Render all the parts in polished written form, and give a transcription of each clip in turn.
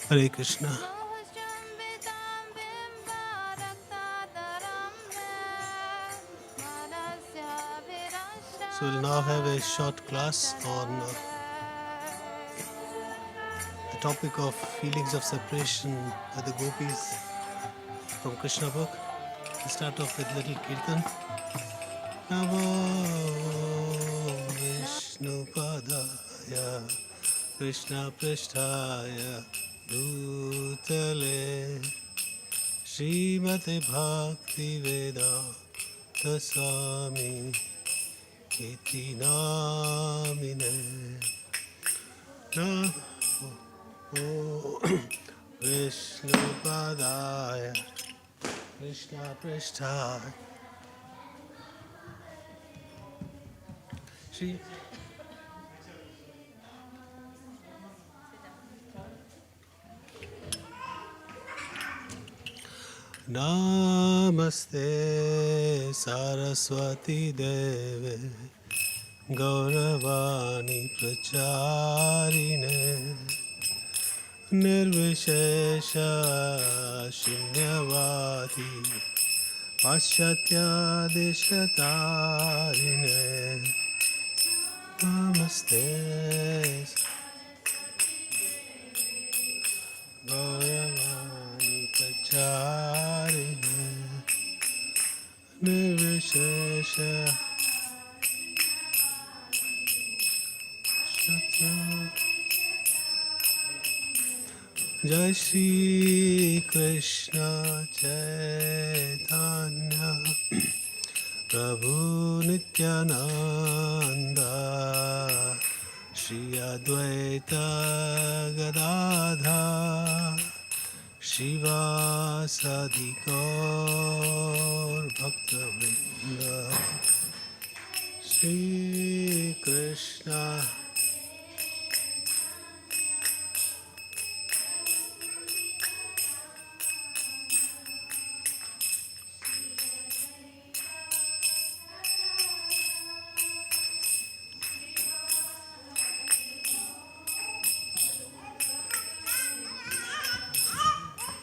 Hare Krishna. So we'll now have a short class on the topic of feelings of separation by the gopis from Krishna book. We'll start off with little kirtan. Namo Vishnu Padaya Krishna Pristhaya Bhutale Srimate Bhaktivedanta Swami Iti Namine Namo Vishnu Padaya Krishna Pristhaya Shri Namaste Saraswati Deve Gauravani Pracharine Nirvishesha Shunyavati Paschatya Deshatarine Namaste Gauravani Pracharine Nirvishesha Jai Shri Krishna Chaitanya Prabhu Nityananda Shri Advaita Gadadhar Shiva Sadikor Bhaktivedanta Shri Krishna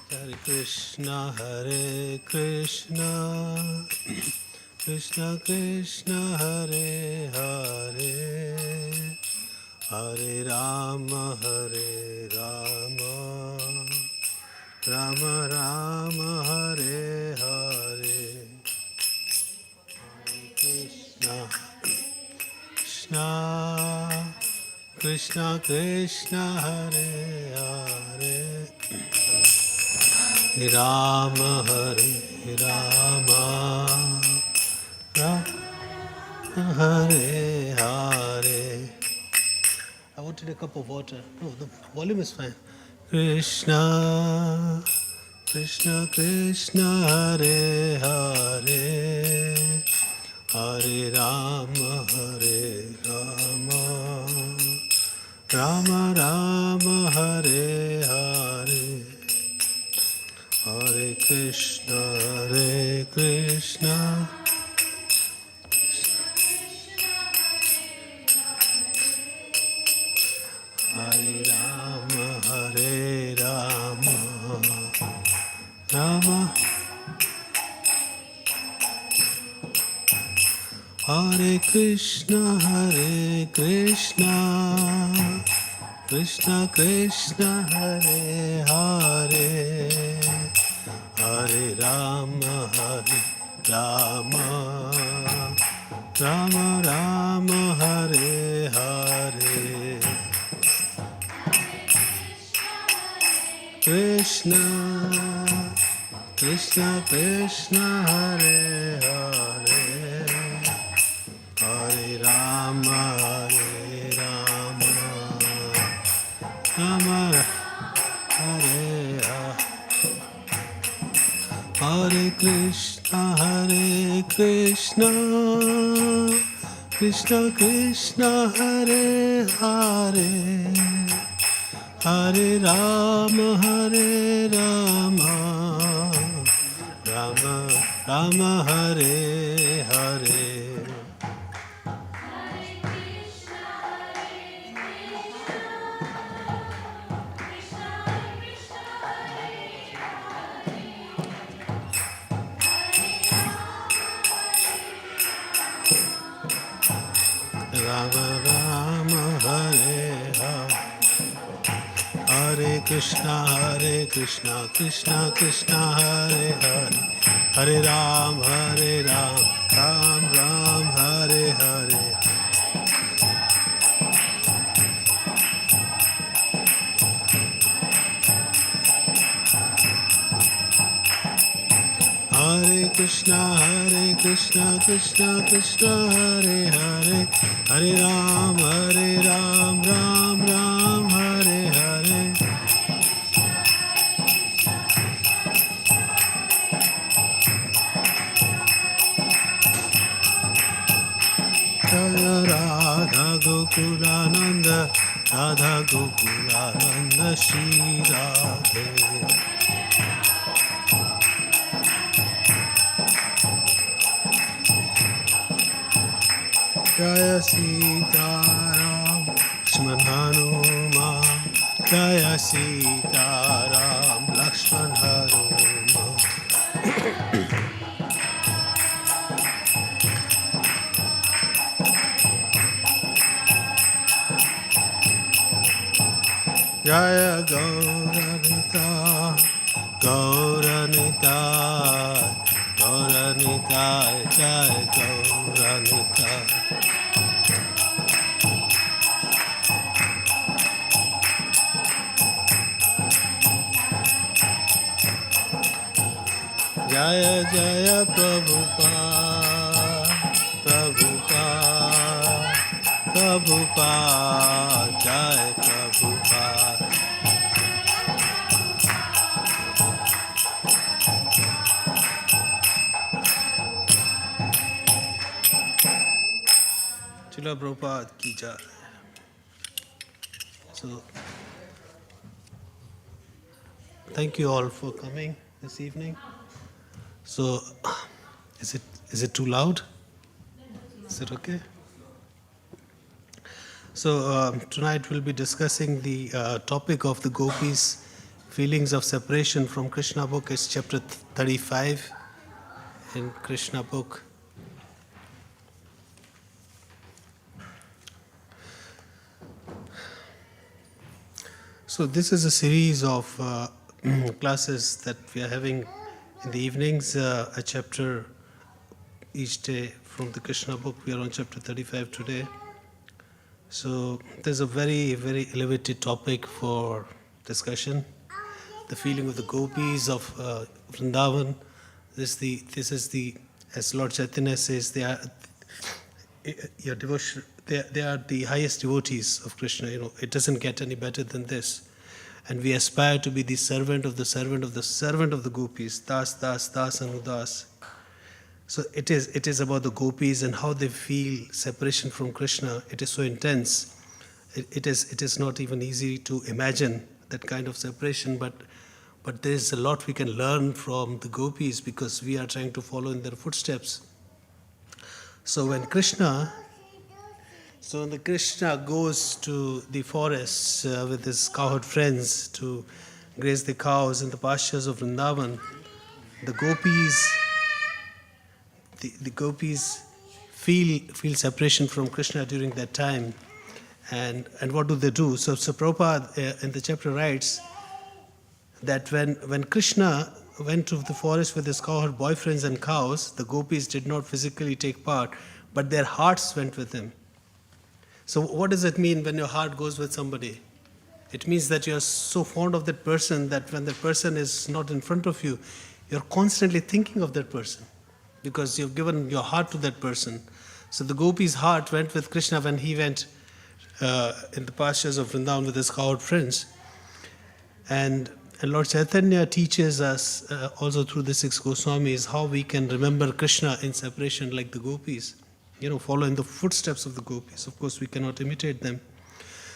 Hare Krishna, Hare Krishna, Krishna Krishna, Hare Hare, Hare Rama, Hare Rama, Rama Rama, Hare Hare, Hare Krishna, Krishna, Krishna Krishna, Hare Hare. Rama Hare Rama Rama Hare Hare. I wanted a cup of water. No, the volume is fine. Krishna Krishna Krishna Hare Hare Hare Rama Hare Rama Rama Rama Hare Hare Hare Krishna, Hare Krishna, Hare Rama, Hare Rama, Rama, Hare Krishna, Hare Krishna, Krishna Krishna, Hare Hare. Hare Rama, Hare Rama, Rama Rama, Hare Hare. Krishna, Krishna Krishna, Hare Hare, Hare Rama, Hare Rama, Rama Hare Hare. Hare Krishna, Krishna Krishna, Hare Hare, Hare Rama, Hare Rama, Rama Rama, Hare Hare. Hare. Hare Krishna, Krishna Krishna, Hare Hare, Hare Ram, Ram Ram, Hare Hare. Hare Krishna, Krishna Krishna, Hare Hare, Hare Ram, Ram Ram, Hare Hare. Jaya Radha Gokulananda, Radha Gokulananda, Shri Radhe. Jaya Sita Ram, Lakshman Hanuman, Jaya Sita Ram, Lakshman Hanuman. Jaya Gauranita, Gauranita, Gauranita, Jaya Gauranita. Jaya Jaya Prabhupada, Prabhupada, Prabhupada, Jaya Prabhupada. Chila Prabhupada ki jai. So, thank you all for coming this evening. So, is it too loud? Is it okay? So tonight we'll be discussing the topic of the gopis' feelings of separation from Krishna book. It's chapter 35 in Krishna book. So this is a series of classes that we are having in the evenings, a chapter each day from the Krishna book. We are on chapter 35 today. So there's a very, very elevated topic for discussion. The feeling of the gopis of Vrindavan. This is the, as Lord Chaitanya says, they are your devotion. They are the highest devotees of Krishna. You know, it doesn't get any better than this. And we aspire to be the servant of the servant of the servant of the gopis. Das, das, das, anudas. So it is about the gopis and how they feel separation from Krishna. It is so intense. It is not even easy to imagine that kind of separation. But there is a lot we can learn from the gopis because we are trying to follow in their footsteps. So when Krishna goes to the forests with his cowherd friends to graze the cows in the pastures of Vrindavan, the gopis feel separation from Krishna during that time. And what do? So Prabhupada in the chapter writes that when Krishna went to the forest with his cowherd boyfriends and cows, the gopis did not physically take part, but their hearts went with him. So what does it mean when your heart goes with somebody? It means that you are so fond of that person that when that person is not in front of you, you're constantly thinking of that person because you've given your heart to that person. So the gopis' heart went with Krishna when he went in the pastures of Vrindavan with his cowherd friends. And Lord Chaitanya teaches us also through the 6 Goswamis how we can remember Krishna in separation like the gopis. You know, follow in the footsteps of the gopis. Of course, we cannot imitate them.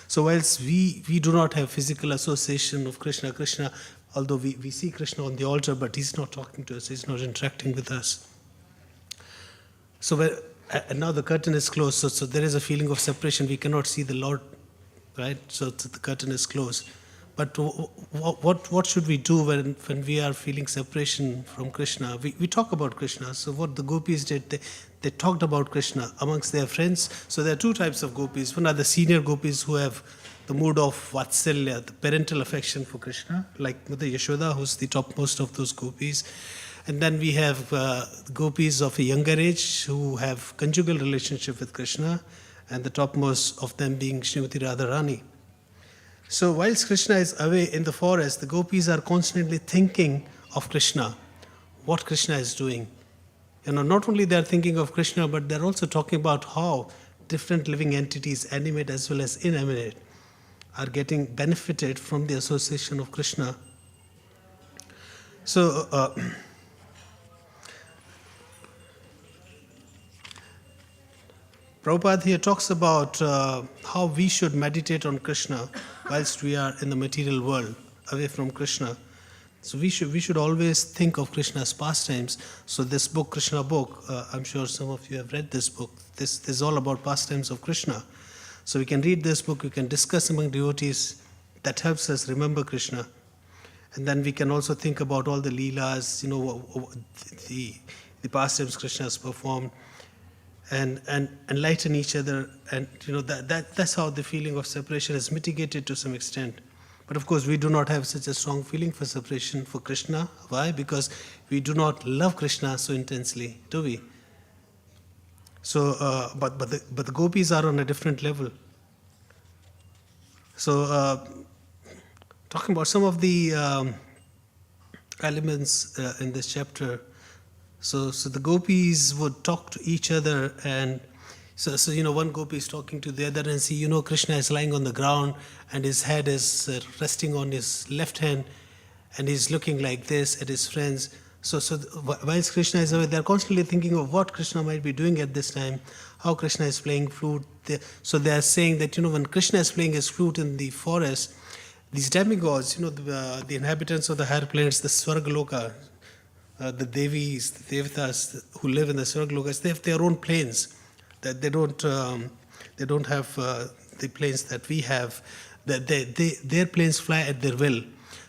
So whilst we do not have physical association of Krishna, although we see Krishna on the altar, but he's not talking to us, he's not interacting with us. So and now the curtain is closed, so there is a feeling of separation. We cannot see the Lord, right? So the curtain is closed. But what should we do when we are feeling separation from Krishna? We talk about Krishna. So what the gopis did, they talked about Krishna amongst their friends. So there are two types of gopis. One are the senior gopis who have the mood of Vatsalya, the parental affection for Krishna, like Mother Yashoda, who's the topmost of those gopis. And then we have gopis of a younger age who have conjugal relationship with Krishna, and the topmost of them being Srimati Radharani. So whilst Krishna is away in the forest, the gopis are constantly thinking of Krishna, what Krishna is doing. Not only they are thinking of Krishna, but they're also talking about how different living entities, animate as well as inanimate, are getting benefited from the association of Krishna. So, Prabhupada here talks about how we should meditate on Krishna whilst we are in the material world, away from Krishna. So we should always think of Krishna's pastimes. So this book, Krishna book, I'm sure some of you have read this book. This is all about pastimes of Krishna. So we can read this book, we can discuss among devotees. That helps us remember Krishna. And then we can also think about all the leelas, the pastimes Krishna has performed, and enlighten each other. And that's how the feeling of separation is mitigated to some extent. But of course, we do not have such a strong feeling for separation for Krishna. Why? Because we do not love Krishna so intensely, do we? So, but the gopis are on a different level. So, talking about some of the elements in this chapter. So the gopis would talk to each other, and so one gopi is talking to the other and see, Krishna is lying on the ground and his head is resting on his left hand, and he's looking like this at his friends. So whilst Krishna is away, they're constantly thinking of what Krishna might be doing at this time, how Krishna is playing flute. So they are saying that, when Krishna is playing his flute in the forest, these demigods, the inhabitants of the higher planets, the Swargaloka, the Devis, the Devatas who live in the Swargalokas, they have their own planes. That they don't have the planes that we have. Their planes fly at their will.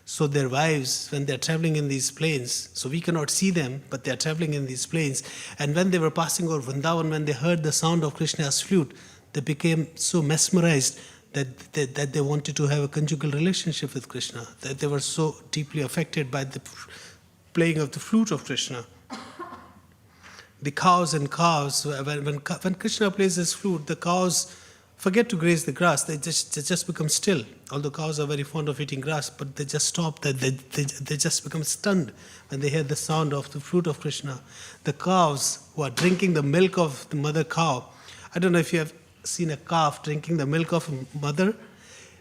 So their wives, when they're traveling in these planes, so we cannot see them, but they're traveling in these planes. And when they were passing over Vrindavan, when they heard the sound of Krishna's flute, they became so mesmerized that they wanted to have a conjugal relationship with Krishna, that they were so deeply affected by the playing of the flute of Krishna. The cows and calves, when Krishna plays his flute, the cows forget to graze the grass. They just become still. Although cows are very fond of eating grass, but they just stop. They just become stunned when they hear the sound of the flute of Krishna. The cows who are drinking the milk of the mother cow. I don't know if you have seen a calf drinking the milk of a mother.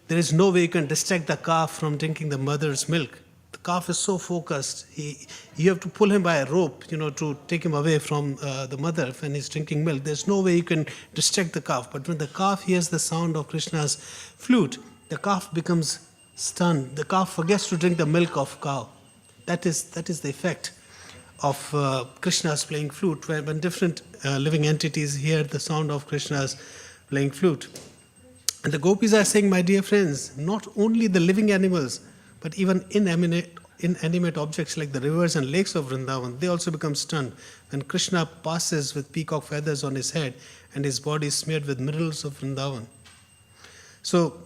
There is no way you can distract the calf from drinking the mother's milk. The calf is so focused. You have to pull him by a rope, to take him away from the mother when he's drinking milk. There's no way you can distract the calf. But when the calf hears the sound of Krishna's flute, the calf becomes stunned. The calf forgets to drink the milk of cow. That is the effect of Krishna's playing flute, when different living entities hear the sound of Krishna's playing flute. And the gopis are saying, my dear friends, not only the living animals, but even inanimate objects like the rivers and lakes of Vrindavan, they also become stunned when Krishna passes with peacock feathers on his head and his body is smeared with minerals of Vrindavan. So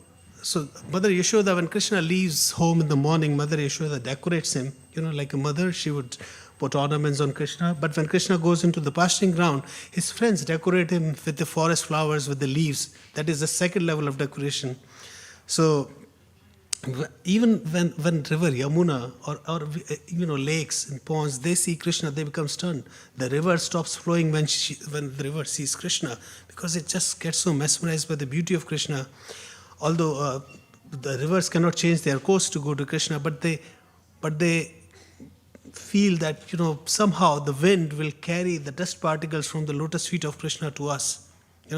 Mother Yashoda, when Krishna leaves home in the morning, Mother Yashoda decorates him. Like a mother, she would put ornaments on Krishna. But when Krishna goes into the pasturing ground, his friends decorate him with the forest flowers, with the leaves. That is the second level of decoration. So even when river Yamuna or lakes and ponds, they see Krishna, they become stunned. The river stops flowing when the river sees Krishna, because it just gets so mesmerized by the beauty of Krishna. Although the rivers cannot change their course to go to Krishna, but they feel that somehow the wind will carry the dust particles from the lotus feet of Krishna to us.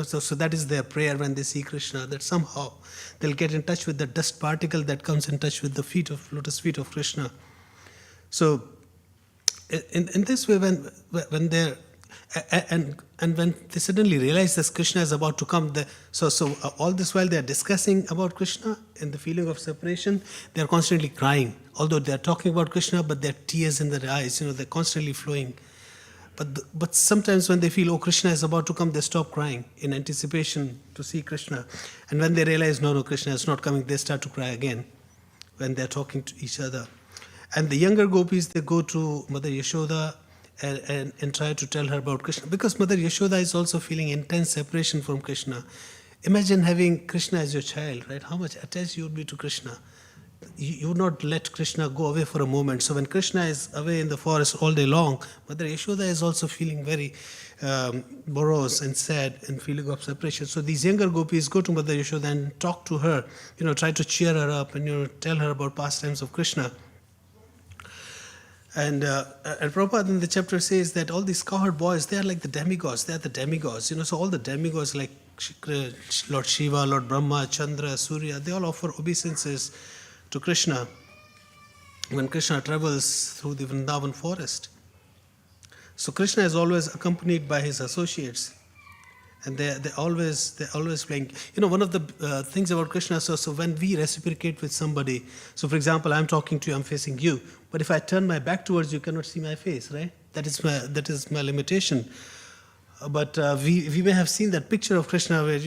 So that is their prayer when they see Krishna, that somehow they'll get in touch with the dust particle that comes in touch with the lotus feet of Krishna. So in this way, when they're And when they suddenly realize that Krishna is about to come, all this while they are discussing about Krishna and the feeling of separation, they are constantly crying. Although they are talking about Krishna, but there are tears in their eyes. They're constantly flowing. But sometimes when they feel, oh, Krishna is about to come, they stop crying in anticipation to see Krishna. And when they realize, no, Krishna is not coming, they start to cry again when they're talking to each other. And the younger gopis, they go to Mother Yashoda and try to tell her about Krishna. Because Mother Yashoda is also feeling intense separation from Krishna. Imagine having Krishna as your child, right? How much attached you would be to Krishna. You would not let Krishna go away for a moment. So when Krishna is away in the forest all day long, Mother Yashoda is also feeling very morose and sad and feeling of separation. So these younger gopis go to Mother Yashoda and talk to her, try to cheer her up and tell her about pastimes of Krishna. And Prabhupada in the chapter says that all these cowherd boys, they are like the demigods. They are the demigods. So all the demigods like Lord Shiva, Lord Brahma, Chandra, Surya, they all offer obeisances to Krishna when Krishna travels through the Vrindavan forest. So Krishna is always accompanied by his associates, and they're always playing. One of the things about Krishna, so when we reciprocate with somebody, so for example, I'm talking to you, I'm facing you, but if I turn my back towards you, you cannot see my face, right? That is my limitation. But we may have seen that picture of Krishna where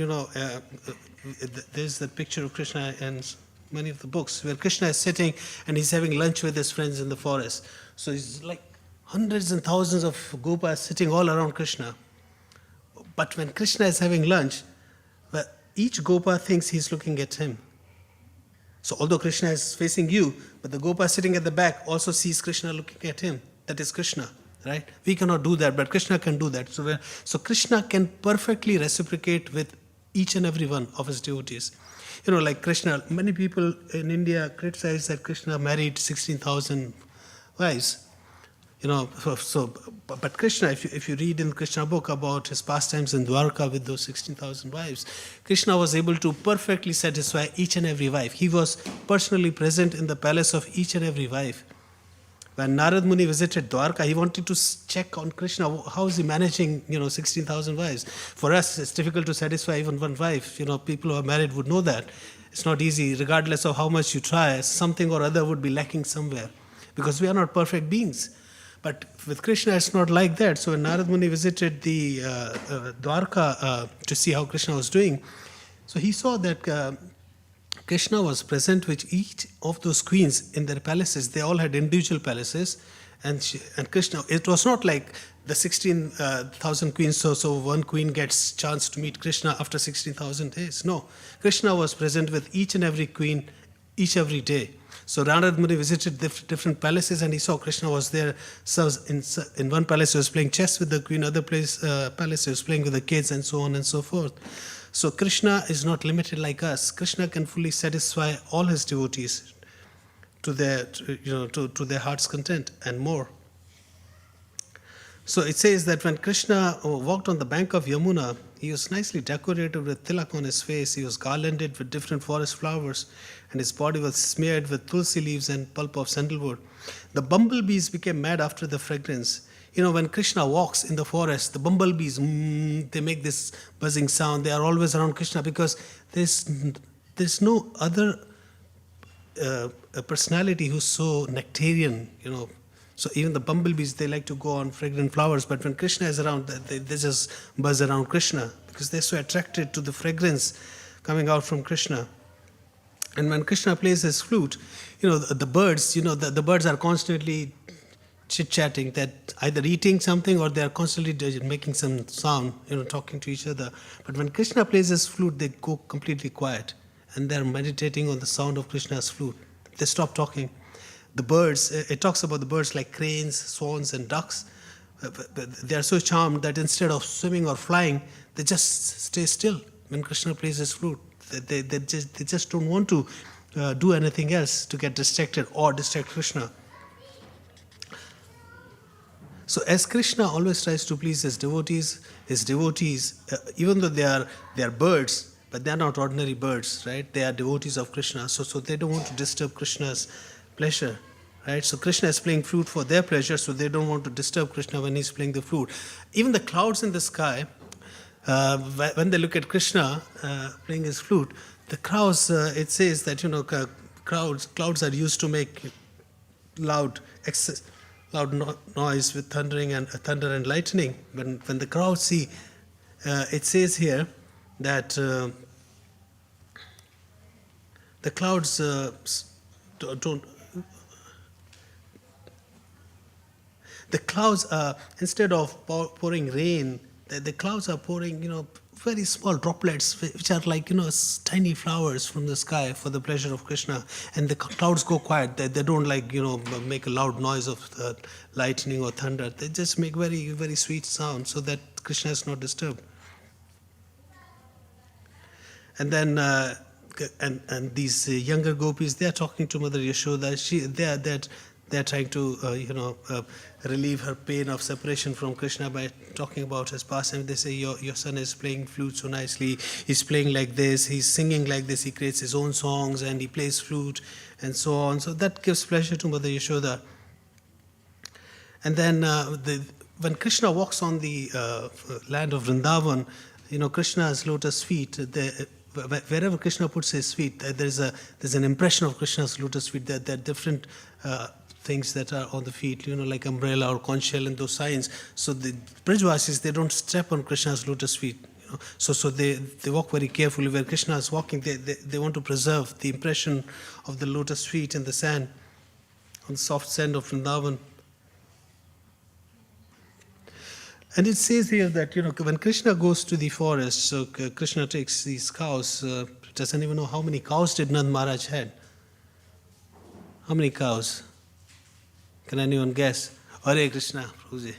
there's that picture of Krishna and many of the books where Krishna is sitting and he's having lunch with his friends in the forest. So he's like hundreds and thousands of gopas sitting all around Krishna. But when Krishna is having lunch, each gopa thinks he's looking at him. So although Krishna is facing you, but the gopa sitting at the back also sees Krishna looking at him. That is Krishna, right? We cannot do that, but Krishna can do that. So Krishna can perfectly reciprocate with each and every one of his devotees. Like Krishna, many people in India criticize that Krishna married 16,000 wives. But Krishna, if you read in Krishna book about his pastimes in Dwarka with those 16,000 wives, Krishna was able to perfectly satisfy each and every wife. He was personally present in the palace of each and every wife. When Narad Muni visited Dwarka, he wanted to check on Krishna, how is he managing, 16,000 wives. For us, it's difficult to satisfy even one wife. People who are married would know that. It's not easy, regardless of how much you try, something or other would be lacking somewhere. Because we are not perfect beings. But with Krishna, it's not like that. So when Narad Muni visited the Dwarka to see how Krishna was doing, so he saw that Krishna was present with each of those queens in their palaces. They all had individual palaces, and Krishna. It was not like the 16,000 queens. So one queen gets chance to meet Krishna after 16,000 days. No, Krishna was present with each and every queen, every day. So Narad Muni visited different palaces, and he saw Krishna was there. So in one palace he was playing chess with the queen, other palace he was playing with the kids, and so on and so forth. So Krishna is not limited like us. Krishna can fully satisfy all his devotees to their heart's content and more. So it says that when Krishna walked on the bank of Yamuna, he was nicely decorated with tilak on his face. He was garlanded with different forest flowers, and his body was smeared with tulsi leaves and pulp of sandalwood. The bumblebees became mad after the fragrance. When Krishna walks in the forest, the bumblebees, they make this buzzing sound. They are always around Krishna because there's no other personality who's so nectarian, So even the bumblebees, they like to go on fragrant flowers, but when Krishna is around, they just buzz around Krishna because they're so attracted to the fragrance coming out from Krishna. And when Krishna plays his flute, the birds, the birds are constantly chit-chatting, that either eating something or they are constantly making some sound, talking to each other. But when Krishna plays his flute, they go completely quiet and they're meditating on the sound of Krishna's flute. They stop talking. The birds, it talks about the birds like cranes, swans and ducks. They are so charmed that instead of swimming or flying, they just stay still when Krishna plays his flute. They just don't want to do anything else to get distracted or distract Krishna. So as Krishna always tries to please his devotees, even though they are birds, but they are not ordinary birds, right? They are devotees of Krishna, so they don't want to disturb Krishna's pleasure. Right? So Krishna is playing flute for their pleasure, so they don't want to disturb Krishna when he's playing the flute. Even the clouds in the sky, when they look at Krishna playing his flute, the clouds, it says that, clouds are used to make loud noise with thunder and lightning. When the crowds see, it says here that the clouds don't. The clouds are, instead of pouring rain, the clouds are pouring, very small droplets, which are like, tiny flowers from the sky for the pleasure of Krishna. And the clouds go quiet. They don't make a loud noise of lightning or thunder. They just make very, very sweet sound so that Krishna is not disturbed. And then, and these younger gopis, they are talking to Mother Yashoda. They're trying to, relieve her pain of separation from Krishna by talking about his past. And they say, your son is playing flute so nicely. He's playing like this. He's singing like this. He creates his own songs and he plays flute and so on. So that gives pleasure to Mother Yashoda. And then when Krishna walks on the land of Vrindavan, Krishna's lotus feet, wherever Krishna puts his feet, there's an impression of Krishna's lotus feet. There are different things that are on the feet, like umbrella or conch shell and those signs. So the Brajvasis, they don't step on Krishna's lotus feet. So they walk very carefully. Where Krishna is walking, they want to preserve the impression of the lotus feet in the sand, on the soft sand of Vrindavan. And it says here that, when Krishna goes to the forest, so Krishna takes these cows. Does anyone know how many cows did Nand Maharaj had? How many cows? Can anyone guess? Hare Krishna, Prabhuji.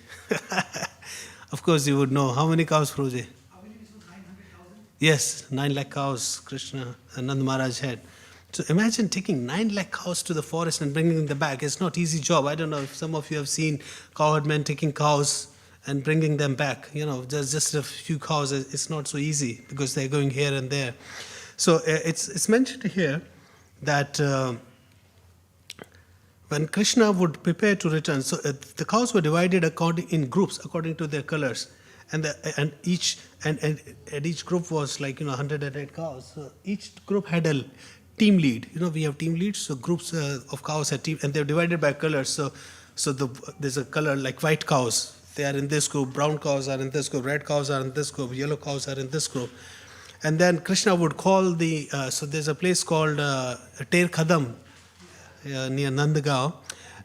Of course you would know. How many cows, Prabhuji? How many? 900,000? Yes, 9 lakh cows Krishna and Nand Maharaj had. So imagine taking 9 lakh cows to the forest and bringing them back. It's not easy job. I don't know if some of you have seen cowherdmen taking cows and bringing them back. There's just a few cows. It's not so easy because they're going here and there. So it's mentioned here that when Krishna would prepare to return, so the cows were divided in groups according to their colors, and each group was like 108 cows. So each group had a team lead. We have team leads, so groups of cows had team, and they're divided by colors. So there's a color like white cows. They are in this group. Brown cows are in this group. Red cows are in this group. Yellow cows are in this group. And then Krishna would call so there's a place called Ter Kadam near Nandagaon,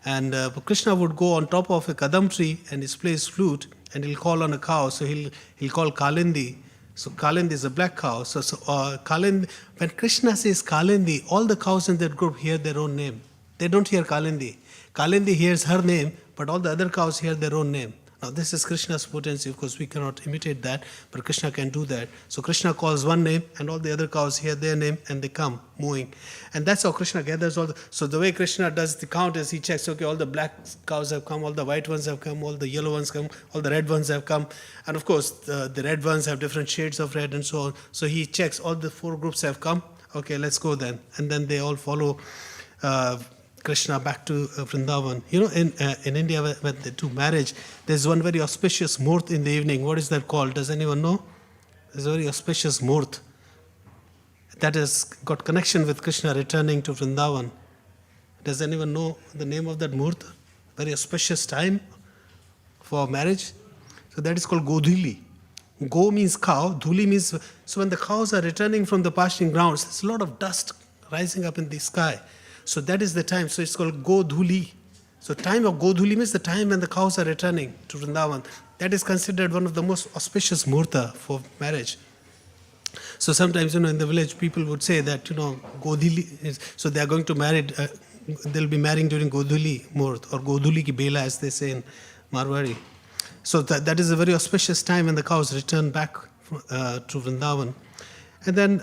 and Krishna would go on top of a kadam tree and he plays flute and he'll call on a cow. So he'll call Kalindi. So Kalindi is a black cow. So Kalindi, when Krishna says Kalindi, all the cows in that group hear their own name. They don't hear Kalindi. Kalindi hears her name, but all the other cows hear their own name. Now this is Krishna's potency. Of course we cannot imitate that, but Krishna can do that. So Krishna calls one name and all the other cows hear their name and they come mooing. And that's how Krishna gathers so the way Krishna does the count is he checks, okay, all the black cows have come, all the white ones have come, all the yellow ones come, all the red ones have come. And of course the red ones have different shades of red and so on. So he checks all the 4 groups have come. Okay, let's go then. And then they all follow Krishna back to Vrindavan. In India, when they do marriage, there's one very auspicious muhurt in the evening. What is that called? Does anyone know? There's a very auspicious muhurt that has got connection with Krishna returning to Vrindavan. Does anyone know the name of that muhurt? Very auspicious time for marriage. So that is called Godhuli. Go means cow, dhuli means... So when the cows are returning from the pasturing grounds, there's a lot of dust rising up in the sky. So that is the time. So it's called Godhuli. So time of Godhuli means the time when the cows are returning to Vrindavan. That is considered one of the most auspicious muhurta for marriage. So sometimes, in the village, people would say that, Godhuli is... So they are going to marry... they'll be marrying during Godhuli muhurt or Godhuli ki bela, as they say in Marwari. So that is a very auspicious time when the cows return back to Vrindavan. And then...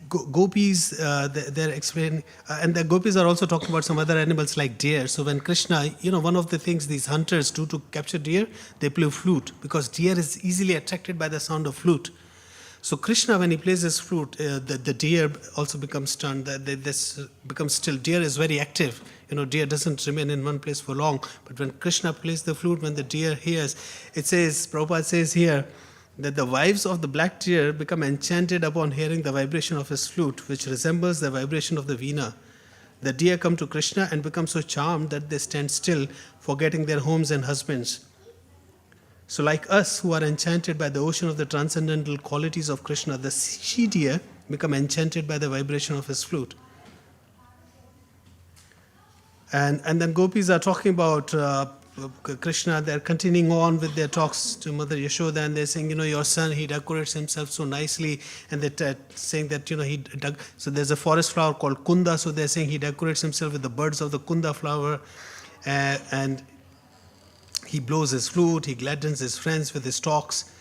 Gopis, they're explaining, and the gopis are also talking about some other animals like deer. So when Krishna, one of the things these hunters do to capture deer, they play flute because deer is easily attracted by the sound of flute. So Krishna, when he plays his flute, the deer also becomes stunned. This becomes still. Deer is very active. Deer doesn't remain in one place for long. But when Krishna plays the flute, when the deer hears, it says, Prabhupada says here, that the wives of the black deer become enchanted upon hearing the vibration of his flute, which resembles the vibration of the veena. The deer come to Krishna and become so charmed that they stand still, forgetting their homes and husbands. So like us who are enchanted by the ocean of the transcendental qualities of Krishna, the she deer become enchanted by the vibration of his flute. And then gopis are talking about Krishna. They're continuing on with their talks to Mother Yashoda, and they're saying, your son, he decorates himself so nicely, and they're saying that, so there's a forest flower called Kunda, so they're saying he decorates himself with the buds of the Kunda flower, and he blows his flute, he gladdens his friends with his talks,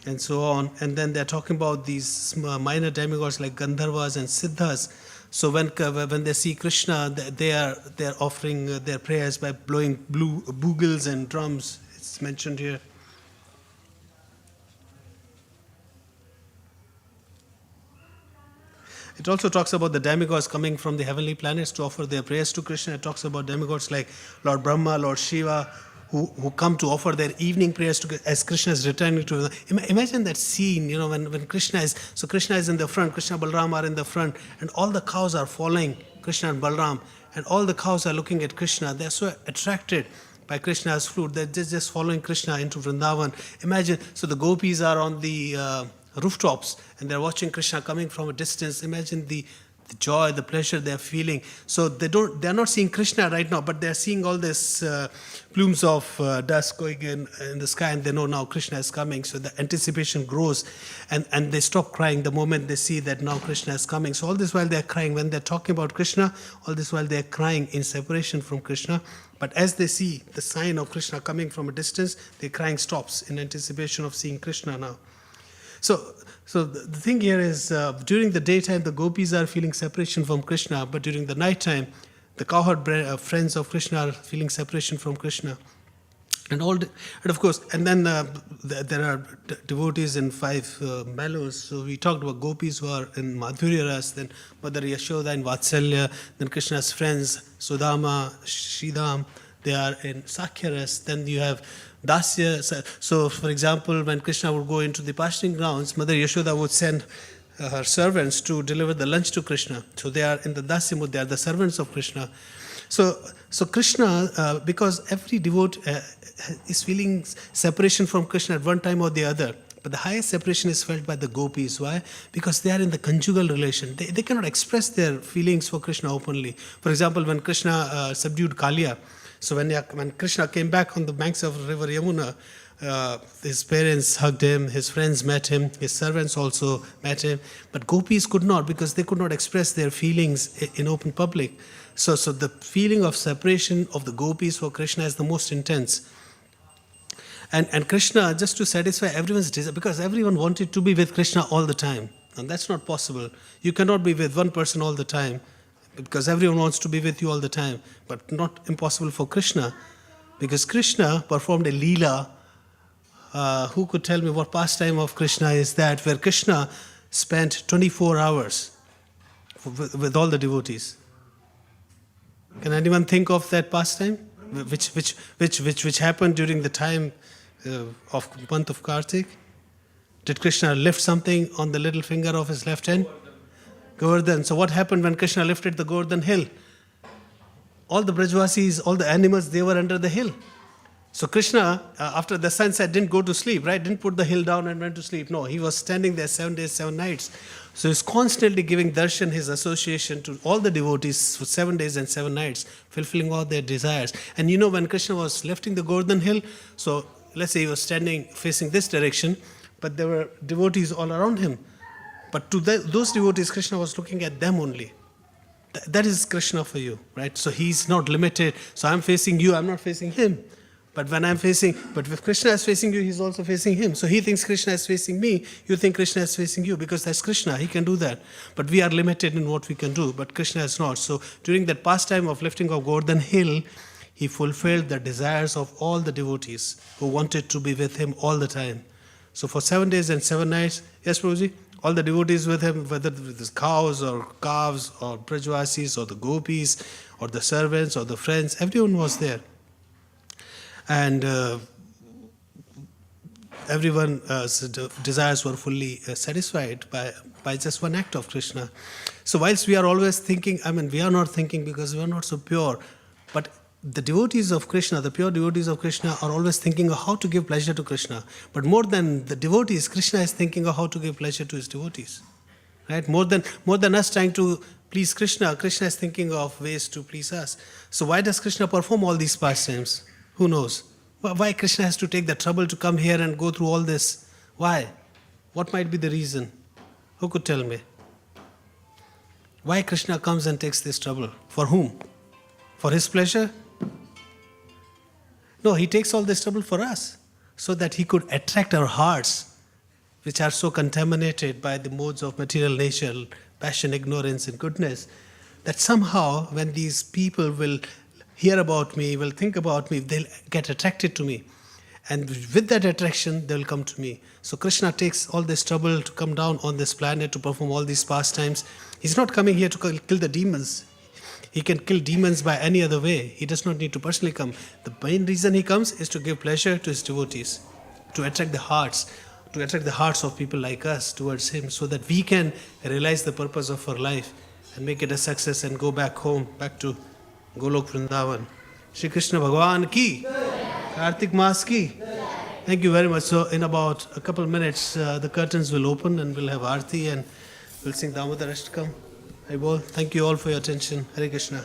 and so on. And then they're talking about these minor demigods like Gandharvas and Siddhas. So when they see Krishna, they're offering their prayers by blowing bugles and drums. It's mentioned here. It also talks about the demigods coming from the heavenly planets to offer their prayers to Krishna. It talks about demigods like Lord Brahma, Lord Shiva, who come to offer their evening prayers as Krishna is returning to them. Imagine that scene, when Krishna is in the front, Krishna and Balram are in the front, and all the cows are following Krishna and Balram, and all the cows are looking at Krishna. They're so attracted by Krishna's flute. They're just following Krishna into Vrindavan. Imagine, so the gopis are on the rooftops, and they're watching Krishna coming from a distance. Imagine the joy, the pleasure they're feeling. So they're not seeing Krishna right now, but they're seeing all this plumes of dust going in the sky, and they know now Krishna is coming. So the anticipation grows, and they stop crying the moment they see that now Krishna is coming. So all this while they're crying. When they're talking about Krishna, all this while they're crying in separation from Krishna. But as they see the sign of Krishna coming from a distance, their crying stops in anticipation of seeing Krishna now. So the thing here is, during the daytime, the gopis are feeling separation from Krishna, but during the nighttime, the cowherd friends of Krishna are feeling separation from Krishna. And of course, and then there are devotees in 5 mellows. So we talked about gopis who are in Madhurya Ras, then Mother Yashoda in Vatsalya, then Krishna's friends, Sudama, Sridham, they are in Sakhya Ras. Then you have Dasya. So, for example, when Krishna would go into the pasturing grounds, Mother Yashoda would send her servants to deliver the lunch to Krishna. So they are in the Dasya mood, they are the servants of Krishna. So Krishna, because every devotee is feeling separation from Krishna at one time or the other. But the highest separation is felt by the gopis. Why? Because they are in the conjugal relation. They cannot express their feelings for Krishna openly. For example, when Krishna subdued Kaliya, so when Krishna came back on the banks of river Yamuna, his parents hugged him, his friends met him, his servants also met him. But gopis could not, because they could not express their feelings in open public. So the feeling of separation of the gopis for Krishna is the most intense. And Krishna, just to satisfy everyone's desire, because everyone wanted to be with Krishna all the time. And that's not possible. You cannot be with one person all the time, because everyone wants to be with you all the time. But not impossible for Krishna, because Krishna performed a leela. Who could tell me what pastime of Krishna is that, where Krishna spent 24 hours with all the devotees? Can anyone think of that pastime, which happened during the time of month of Kartik? Did Krishna lift something on the little finger of his left hand? Govardhan. So what happened when Krishna lifted the Govardhan hill? All the Brajvasis, all the animals, they were under the hill. So Krishna, after the sunset, didn't go to sleep, right? Didn't put the hill down and went to sleep. No, he was standing there 7 days, 7 nights. So he's constantly giving darshan, his association, to all the devotees for 7 days and 7 nights, fulfilling all their desires. And when Krishna was lifting the Govardhan hill, so let's say he was standing facing this direction, but there were devotees all around him. But to those devotees, Krishna was looking at them only. That is Krishna for you, right? So he's not limited. So I'm facing you, I'm not facing him. But if Krishna is facing you, he's also facing him. So he thinks Krishna is facing me, you think Krishna is facing you, because that's Krishna, he can do that. But we are limited in what we can do, but Krishna is not. So during that pastime of lifting of Govardhan hill, he fulfilled the desires of all the devotees who wanted to be with him all the time. So for 7 days and 7 nights, yes, Prabhuji, all the devotees with him, whether with his cows or calves or Brajvasis or the gopis or the servants or the friends, everyone was there. And everyone's desires were fully satisfied by just one act of Krishna. So whilst we are always thinking, we are not thinking because we are not so pure, but the devotees of Krishna, the pure devotees of Krishna are always thinking of how to give pleasure to Krishna. But more than the devotees, Krishna is thinking of how to give pleasure to his devotees. Right? More than us trying to please Krishna, Krishna is thinking of ways to please us. So why does Krishna perform all these pastimes? Who knows? Why Krishna has to take the trouble to come here and go through all this? Why? What might be the reason? Who could tell me? Why Krishna comes and takes this trouble? For whom? For his pleasure? No, he takes all this trouble for us, so that he could attract our hearts, which are so contaminated by the modes of material nature, passion, ignorance, and goodness, that somehow when these people will hear about me, will think about me, they'll get attracted to me. And with that attraction, they'll come to me. So Krishna takes all this trouble to come down on this planet to perform all these pastimes. He's not coming here to kill the demons. He can kill demons by any other way. He does not need to personally come. The main reason he comes is to give pleasure to his devotees, to attract the hearts of people like us towards him, so that we can realize the purpose of our life and make it a success and go back home, back to Golok Vrindavan. Shri Krishna Bhagavan ki, Kartik Maas ki. Thank you very much. So in about a couple of minutes, the curtains will open and we'll have Aarti and we'll sing Damodar Ashtakam. Thank you all for your attention. Hare Krishna.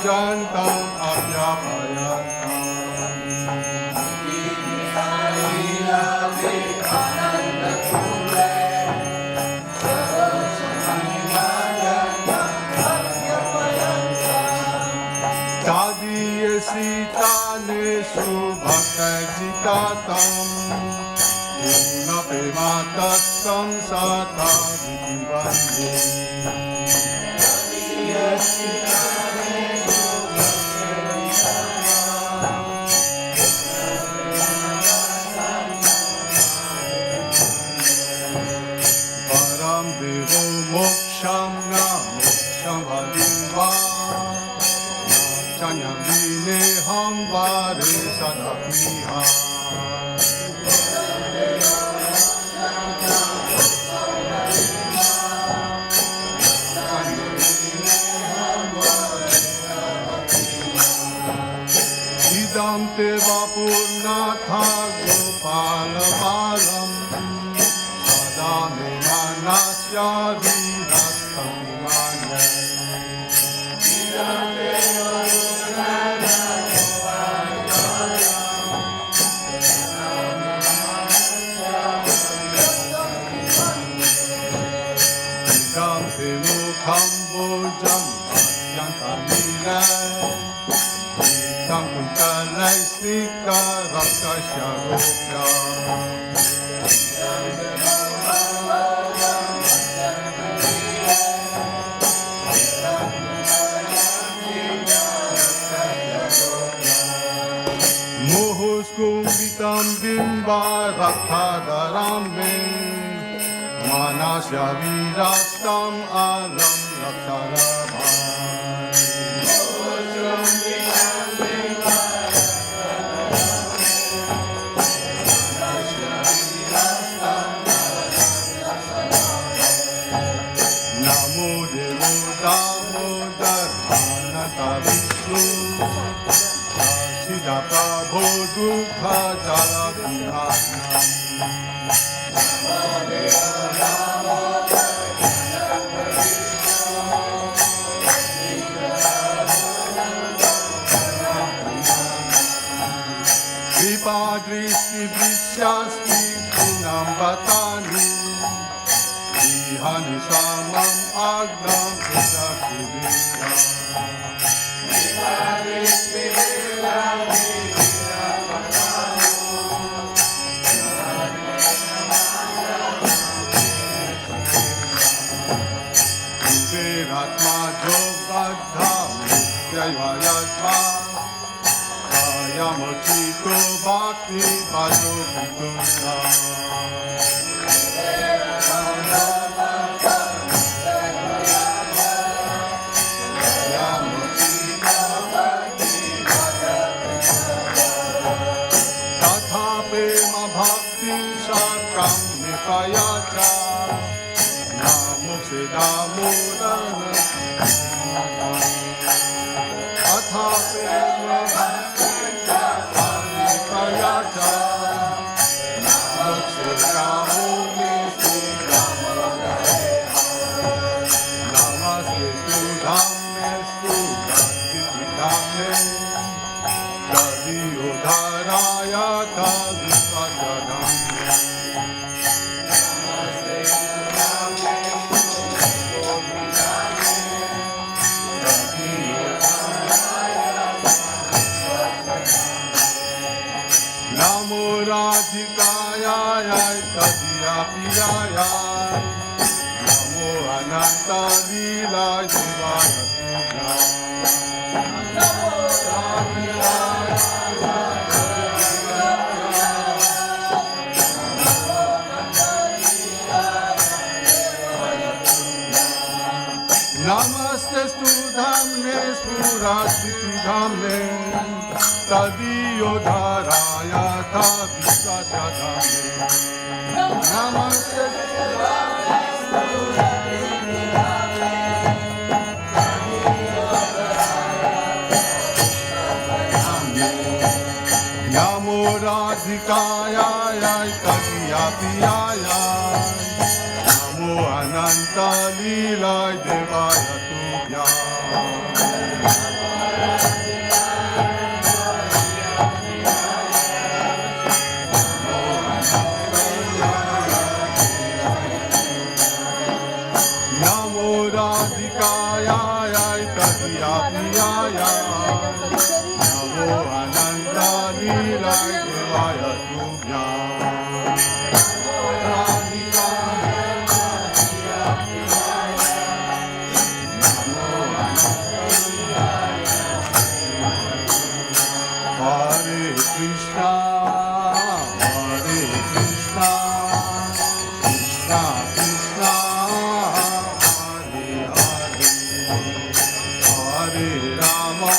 jantam abhyapayantam. Tadiye sitane subhakajitatam Puna prematatam sata vidivande. Param devo moksham na moksham vadiva Chanyam vine ham vare sadapiha. Idam te vapurnatha gopala balam Sadame manasya virastami manya. Idam te vapurnatha gopala balam Idam te mukham bojam yantamila Idam kuntalai stika rakasya rupya. Mohos kumbitam bimba rathadaram me Manasya virastam alam laksharavam. Namo devo damodar ananta vishnu Sida prabho dukha jala vihanam. Kripa dristi vishyasti punam vatani Ihani samam agnam prasakivita. Kripa dristi vishyasti punam vatani Kuberatma jobadha mutyayayatma Yamochito bhakti bhajo vidura. Tatha prema bhakti sakam nipayacha Namo sedamodana. Tatha prema bhakti Payacha Namaste Ramune Namaste Sudhamne Sudhamne Tadi Udharaya Tadi Pasadhamne. Namaste Sudhamne Tadi Namo Radhikaya Tadiya Piyaya Namo Ananta Lila Jivaya Tuja. Namo Radhikaya Namaste Studhamne Spurasiti Dhamne Tadiyo Dharaya Thabisasya Dhamne. Namaste Studhamne Spurasiti Dhamne Tadiyo Dharaya Thabisasya Dhamne. Namo Radhikaya Tadiya Piyaya Namo Ananta Lila Devaya Tubhya. Radhikayai Tadiyapiyayai Namo Ananta Nilai Devaya Tubhyam Radhikayai Tadiyapiyayai Namo Ananta Hare Krishna, Hare Krishna, Krishna Krishna, Hare Hare, Hare Rama,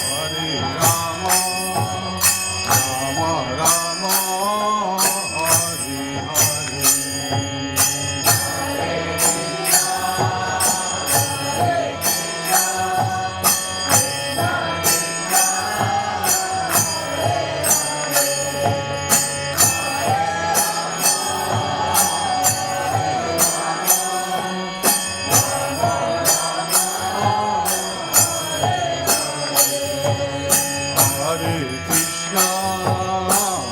Hare Rama, Rama Rama, Hare Hare. Hare Krishna,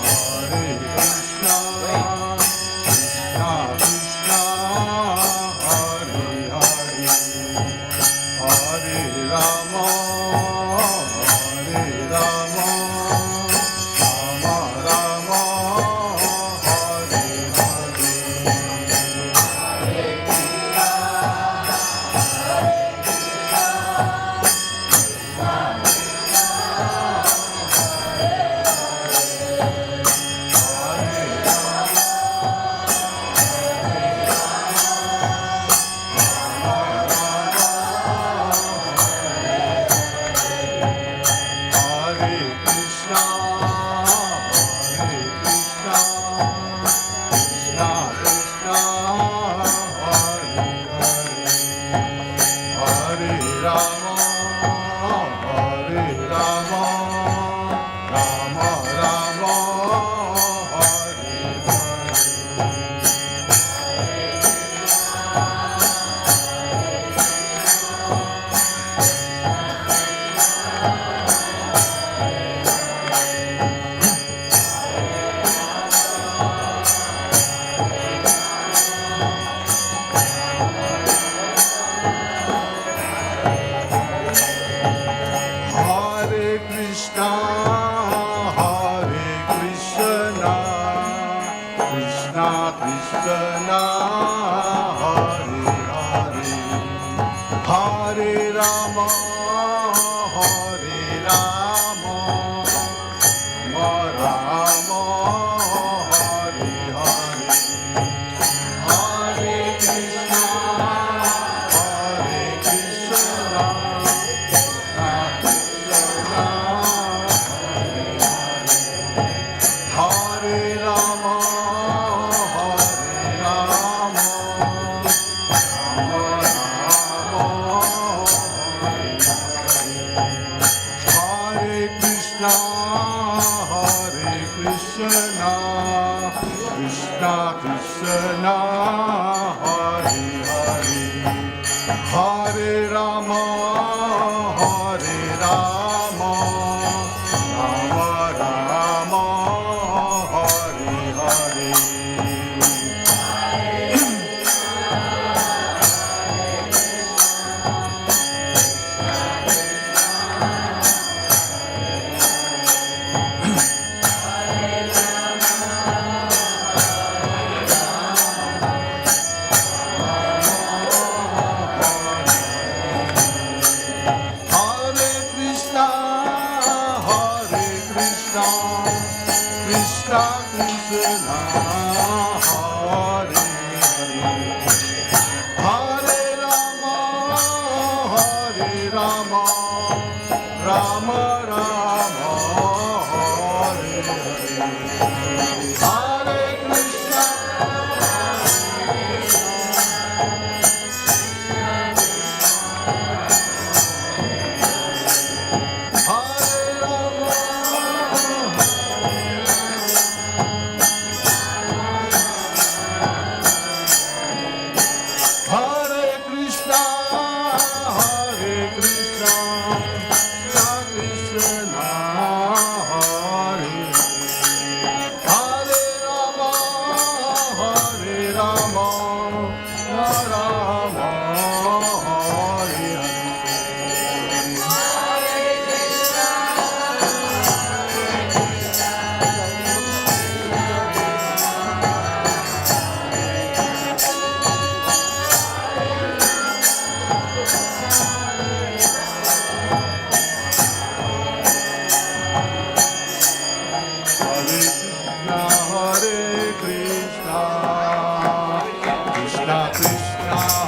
Hare Krishna, Krishna Krishna, Hare Hare, Hare Rama, Hare Rama, Rama Rama, Hare Hare. Hare Krishna, Hare Krishna, Krishna Krishna, Hare Hare, Hare Rama, Hare Rama, Rama Rama, Hare Hare. Hare Krishna, Hare Krishna, Krishna Krishna, Hare Hare, Hare Rama, Hare Rama, Rama Rama, Hare Hare, Hare Krishna, Hare Krishna, Hare Rama, Hare Rama, Rama Rama, Hare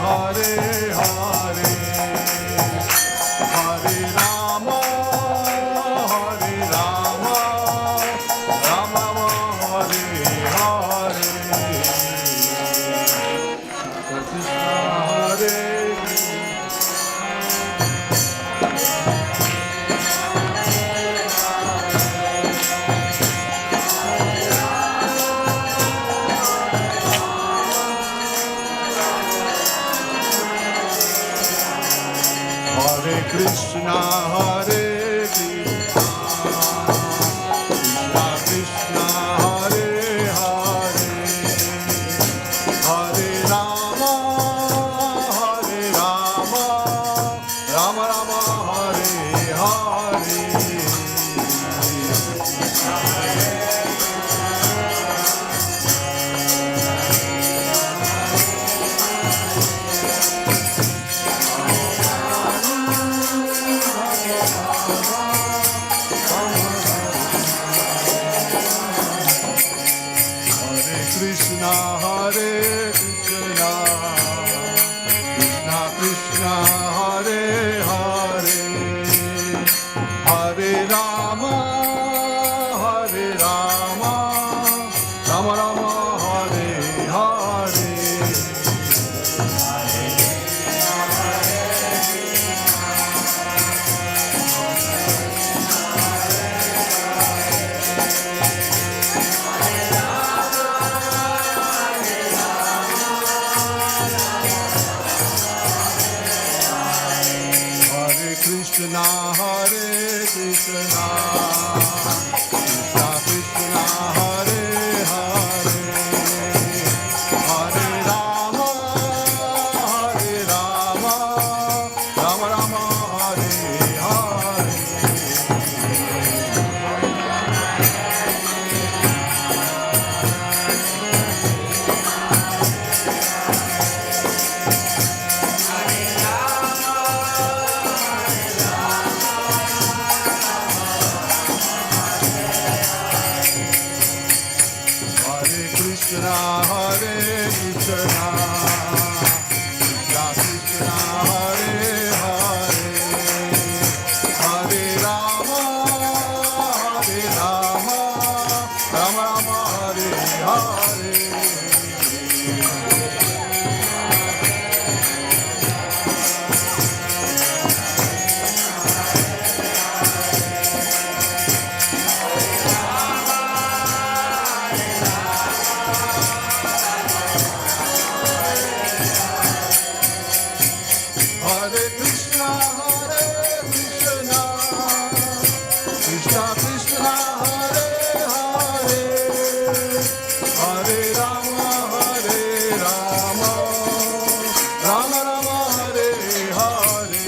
Hare Hare Hare Rama Hare Rama Rama Rama Hare Hare Krishna Hare Hare Krishna, Hare Krishna, Krishna Krishna, Hare Hare, Hare Rama, Rama Rama, Hare Hare. Hare Krishna, Hare Krishna, Krishna Krishna, Hare Hare, Hare Rama, Rama Rama, Hare Hare. Hare Krishna, Hare Krishna, Krishna Krishna, Hare Hare, Hare Rama, Rama Rama, Hare Hare. Hare Krishna, Hare Krishna, Krishna Krishna, Hare Hare, Hare Rama, Rama Rama, Hare Hare. Hare Krishna, Hare Krishna, Krishna Krishna, Hare Hare, Hare Rama, Rama Rama, Hare Hare.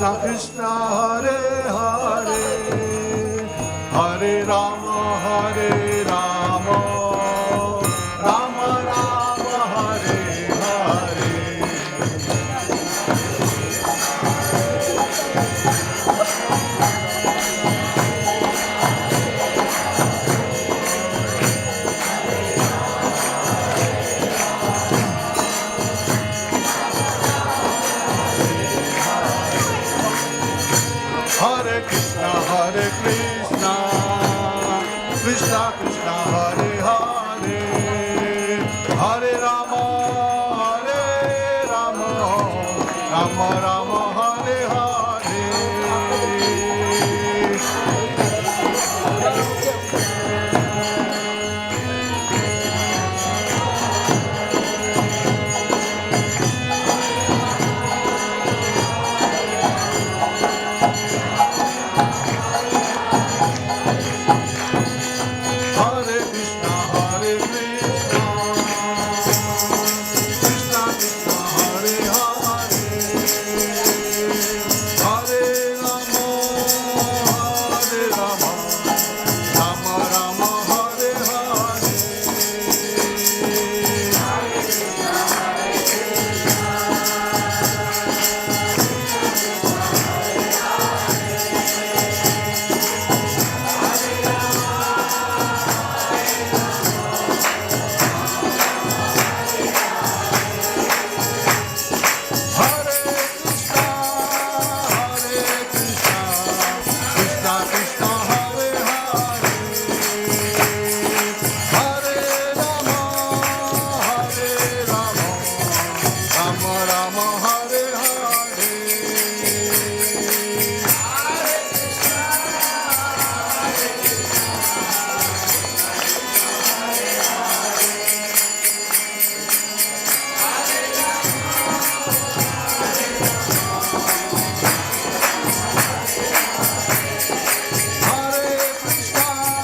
Krishna Krishna Hare Hare, Hare Rama Hare Rama, Rama Rama Hare Hare. Hare Krishna, Hare Krishna, Krishna Krishna, Hare Hare, Hare Rama, Hare Rama, Rama Rama, Hare Hare. Hare Krishna, Hare Krishna, Krishna Krishna, Hare Hare, Hare Rama, Hare Rama, Rama Rama, Hare Hare. Hare Krishna, Hare Krishna, Krishna Krishna, Hare Hare,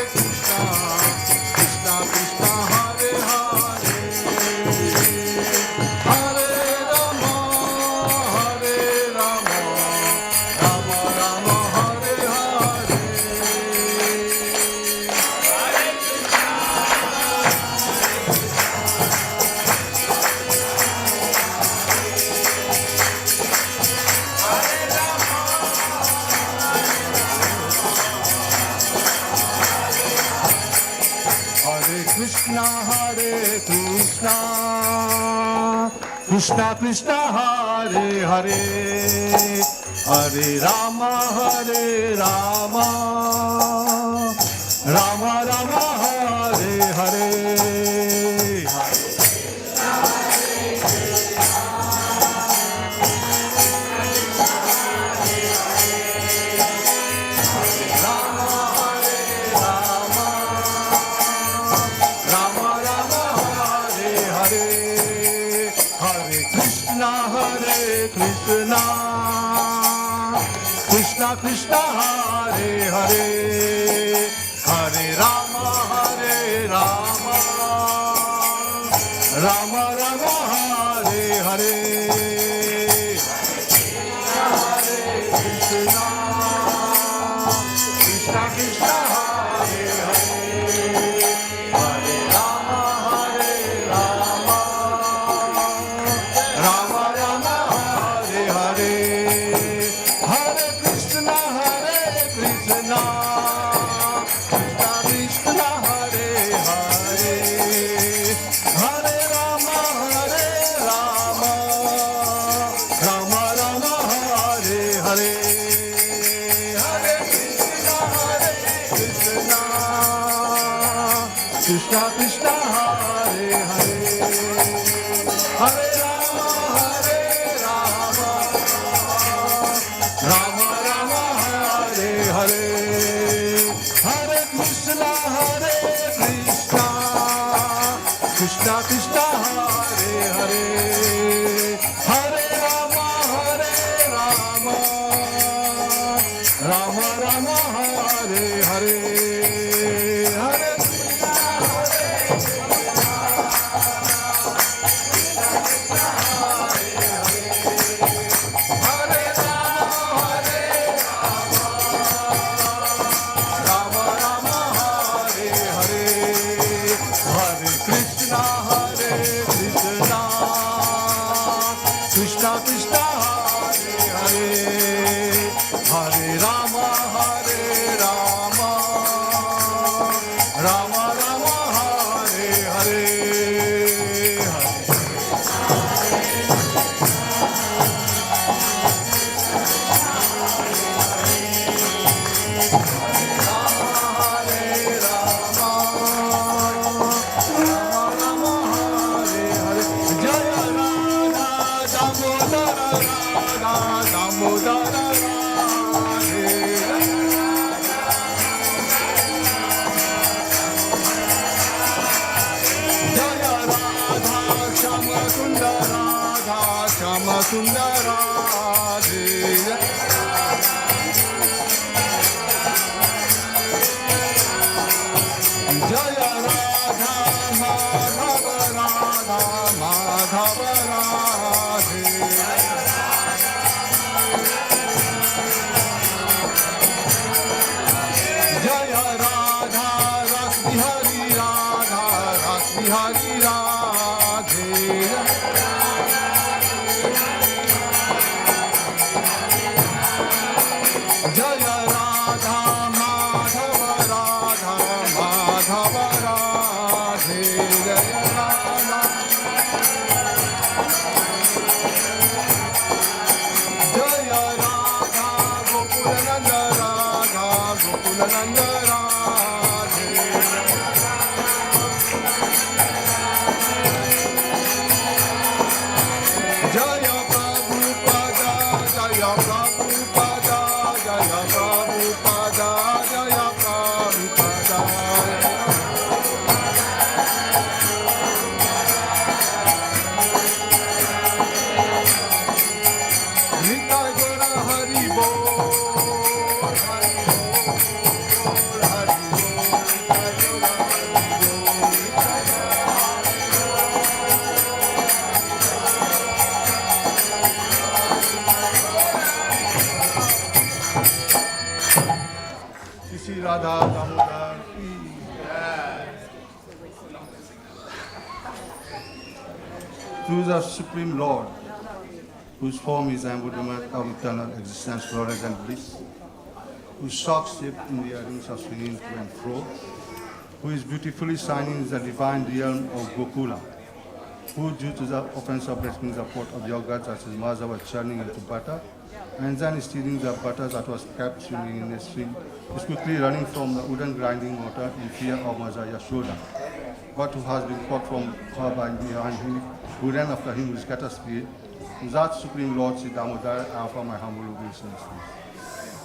Hare Rama, Hare Rama, Rama Rama, Hare Hare. Hare Krishna, Hare Krishna, Krishna Krishna, Hare Hare, Hare Rama, Hare Rama, Rama Rama, Hare Hare. Hare Krishna, Hare Krishna, Krishna Krishna, Hare Hare, Hare Rama, Hare Rama, Rama Rama, Hare Hare. Rama Rama, Hare Hare, Hare Krishna, Hare Krishna, Krishna Krishna, Hare Hare, Hare Rama, Hare Rama, Rama Rama, Hare Hare. Hare Krishna, Krishna Krishna, Hare Hare, Hare Rama, Hare Rama, Rama Rama, Hare Hare, Hare Krishna, Hare Krishna, Krishna Krishna, Hare Hare, Hare Rama, Hare Rama, Rama Rama, Hare Hare, Hare Krishna, Hare Krishna, Krishna Krishna, Hare Hare, Hare Rama, Hare Rama, Rama Rama, Hare Hare, Hare Krishna, Hare Krishna, Krishna Krishna, Hare Hare, Hare Rama, Hare Rama, Rama Rama, Hare Hare, Hare Hari Radhe. Jaya Radha Madhava Radha Madhava Radhe. Jaya Radha. Jaya Radha Gokulananda Radha Gokulananda Radhe. Jaya Prabhupada, Jaya Prabhupada, Jaya Prabhupada, Jaya Prabhupada. Nitai Gora Hari Bol, Hari Bol, Hari Bol, Nitai Gora Shri Radha Damodar ki through the Supreme Lord, whose form is embodiment of eternal existence, glory and bliss, whose shock shaped in the earrings of swinging to and fro, who is beautifully shining in the divine realm of Gokula, who due to the offense of breaking the pot of yogurt as his mother was churning into butter, and then stealing the butter that was kept swimming in the stream, is quickly running from the wooden grinding mortar in fear of Mother Yashoda, but who has been caught from her by behind him, who ran after him with scatter speed. To that Supreme Lord Sri Damodar, I offer my humble obeisance.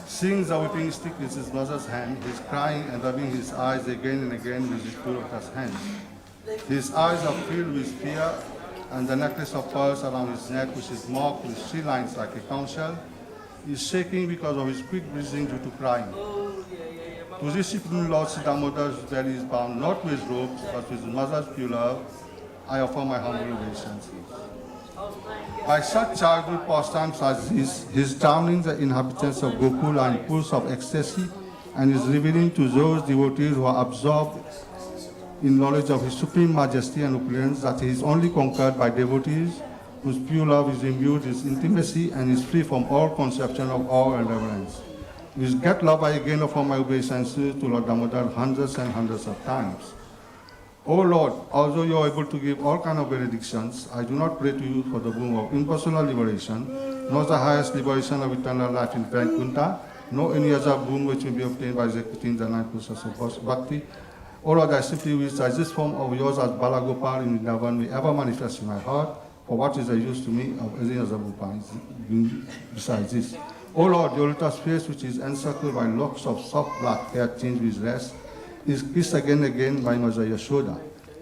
Seeing the whipping stick in his mother's hand, he is crying and rubbing his eyes again and again with his two of his hands. His eyes are filled with fear, and the necklace of pearls around his neck, which is marked with 3 lines like a conch shell, is shaking because of his quick breathing due to crying. To this Supreme Lord Sri Damodar's belly is bound not with ropes, but with mother's pure love, I offer my humble obeisance. By such childhood pastimes as this, he is drowning the inhabitants of Gokula in pools of ecstasy, and is revealing to those devotees who are absorbed in knowledge of his supreme majesty and opulence that he is only conquered by devotees whose pure love is imbued with intimacy and is free from all conception of awe and reverence. With great love I again offer my obeisances to Lord Damodar hundreds and hundreds of times. O Lord, although you are able to give all kinds of benedictions, I do not pray to you for the boon of impersonal liberation, nor the highest liberation of eternal life in Vaikuntha, nor any other boon which may be obtained by executing the 9 process of Bhakti. O Lord, I simply wish that this form of yours as Balagopal in Vrindavan may ever manifest in my heart, for what is the use to me of any other Bhupan besides this? O Lord, your lotus face, which is encircled by locks of soft black hair tinged with rest, is kissed again and again by Mother Yashoda,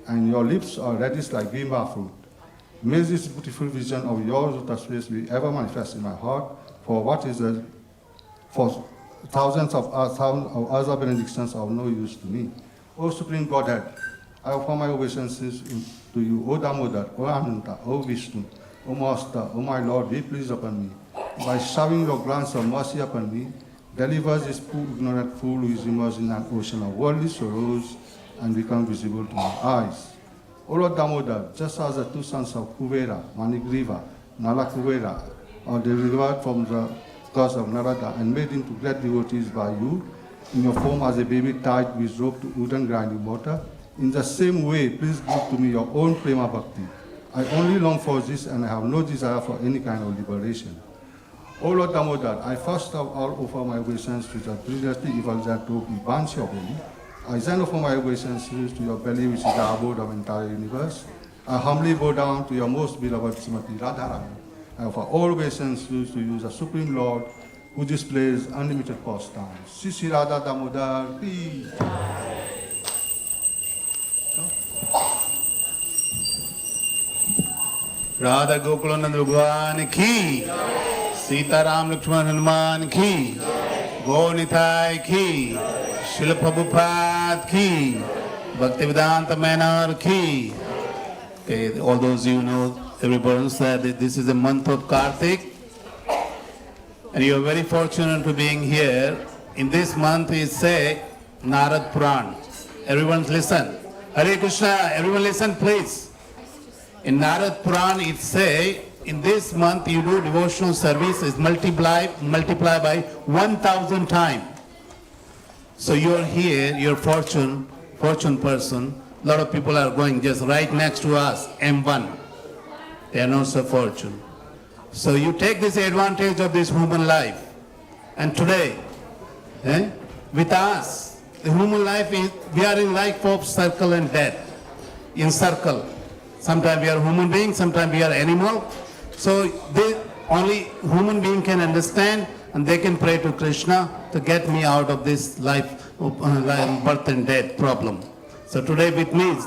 and your lips are reddish like bimba fruit. May this beautiful vision of your lotus face be ever manifest in my heart, for what is the, for thousands of other benedictions are of no use to me. O Supreme Godhead, I offer my obeisances to you, O Damodar, O Ananta, O Vishnu, O Master, O my Lord, be pleased upon me. By showering your glance of mercy upon me, deliver this poor ignorant fool who is immersed in an ocean of worldly sorrows and become visible to my eyes. O Lord Damodar, just as the 2 sons of Kuvera, Manigriva, Nalakuvera, are delivered from the curse of Narada and made into great devotees by you, in your form as a baby tied with rope to wooden grinding mortar, in the same way, please give to me your own prema bhakti. I only long for this, and I have no desire for any kind of liberation. O Lord Damodar, I first of all offer my obeisance to the brilliantly effulgent robe you bunch your belly. I then offer my obeisances to your belly, which is the abode of entire universe. I humbly bow down to your most beloved Srimati Radharani. I offer all obeisances to you, the Supreme Lord, who displays unlimited pastimes. Shri Radha Damodar ki. Radha Gokulanand Bhagwan ki, Sita Ram Lakshman Hanuman ki, Gaur Nitai ki, Srila Prabhupada ki, Bhaktivedanta Manor ki. Okay, all those you know, everybody knows that this is the month of Kartik, and you are very fortunate to being here. In this month we say Narad Puran. Everyone listen. Hare Krishna, everyone listen please. In Narad Puran it say, in this month you do devotional service is multiply by 1,000 times. So you're here, you're fortune person. A lot of people are going just right next to us, M1. They are not so fortunate. So you take this advantage of this human life. And today, with us, the human life is, we are in life of circle and death. In circle. Sometimes we are human beings, sometimes we are animal. So only human being can understand and they can pray to Krishna to get me out of this life, birth and death problem. So today with me,